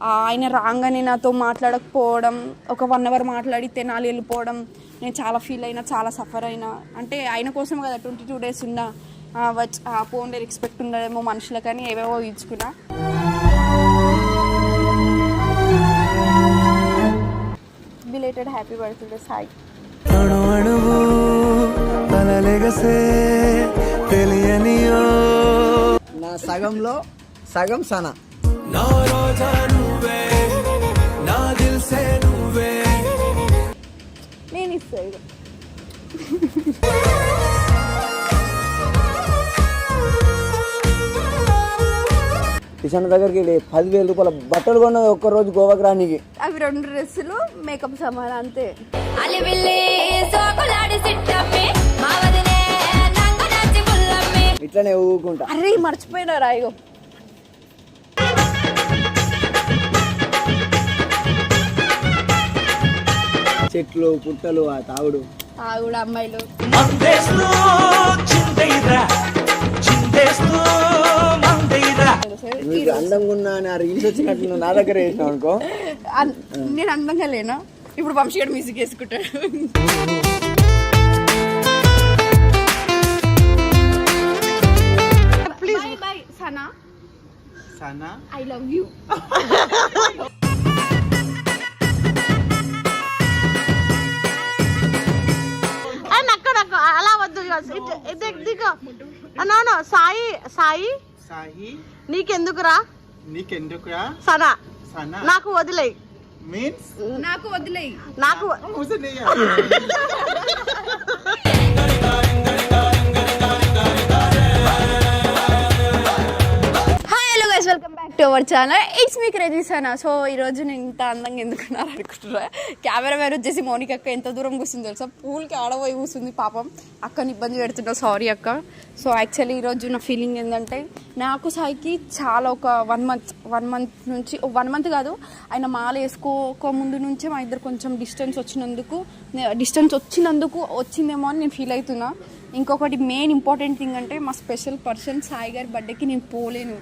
ఆయన రాగానే నాతో మాట్లాడకపోవడం, ఒక 1 hour మాట్లాడి తెనాలి వెళ్ళిపోవడం, నేను చాలా ఫీల్ అయినా, చాలా సఫర్ అయినా. అంటే ఆయన కోసం కదా 22 days ఉన్నా, ఫోన్లో ఎక్స్పెక్ట్ ఉండదేమో మనుషులకని ఏవేవో ఇచ్చుకున్నా. Belated happy birthday Sai. నా సగంలో సగం సనా. నేను ఇస్తాను. కిషన్ దగ్గరికి 10,000 రూపాయల బట్టలు కొన్నది ఒక్కరోజు గోవాకి రానికి. అవి 2 డ్రెస్సులు, మేకప్ సామాన్ అంతే. ఇట్లనే ఊకుంటా. అరే మర్చిపోయినారా? అయ్యో చెట్లు పుట్టలు ఆ తాగుడు అమ్మాయిలు. అందంగా ఉన్నా అని ఆ రీల్స్ వచ్చినట్లు నా దగ్గర వేసినావు అనుకో. నేను అందంగా లేనా? ఇప్పుడు వంశీగడ మ్యూజిక్ వేసుకుంటాడు. Please by Sana. Sana I love you. అలా వద్దు. సాయి సాయి సాయి నీకెందుకురా? సనా నాకు వదిలేయి. నాకు వదిలేయి. నాకు welcome back to our channel. It's me crazy Sana. So ఈరోజు నేను ఇంత అందంగా ఎందుకున్నారు అనుకుంటున్నా. కెమెరా మ్యాన్ వచ్చేసి మౌనిక అక్క ఎంత దూరం కూర్చుంది తెలుసా? పూల్కి ఆడబోయి కూర్చుంది పాపం. అక్కని ఇబ్బంది పెడుతున్నా, సారీ అక్క. సో యాక్చువల్లీ ఈరోజు నా ఫీలింగ్ ఏంటంటే, నాకు సాయికి చాలా ఒక 1 month నుంచి 1 month కాదు, ఆయన మాల వేసుకోక ముందు నుంచే మా ఇద్దరు కొంచెం డిస్టెన్స్ వచ్చిందేమో అని నేను ఫీల్ అవుతున్నా. ఇంకొకటి మెయిన్ ఇంపార్టెంట్ థింగ్ అంటే, మా స్పెషల్ పర్సన్ సాయి గారి బర్త్డేకి నేను పోలేను.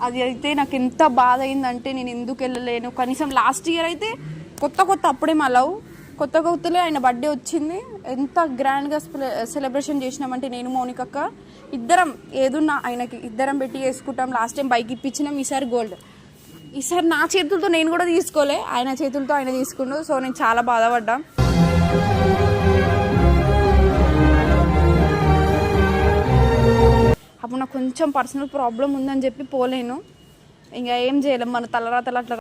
అది అయితే నాకు ఎంత బాధ అయిందంటే, నేను ఎందుకు వెళ్ళలేను. కనీసం లాస్ట్ ఇయర్ అయితే కొత్త అప్పుడే మా లవ్ కొత్తలో ఆయన బర్త్డే వచ్చింది. ఎంత గ్రాండ్గా సెలబ్రేషన్ చేసినామంటే, నేను మౌనికక్క ఇద్దరం ఏదున్నా ఆయనకి ఇద్దరం పెట్టి వేసుకుంటాం. లాస్ట్ టైం బైక్ ఇప్పించినాం, ఈసారి గోల్డ్. ఈసారి నా చేతులతో నేను కూడా తీసుకోలే, ఆయన చేతులతో ఆయన తీసుకుండు. సో నేను చాలా బాధపడ్డా. అప్పుడు నాకు కొంచెం పర్సనల్ ప్రాబ్లం ఉందని చెప్పి పోలేను. ఇంకా ఏం చేయలేం, మన తలరాతలు అట్లా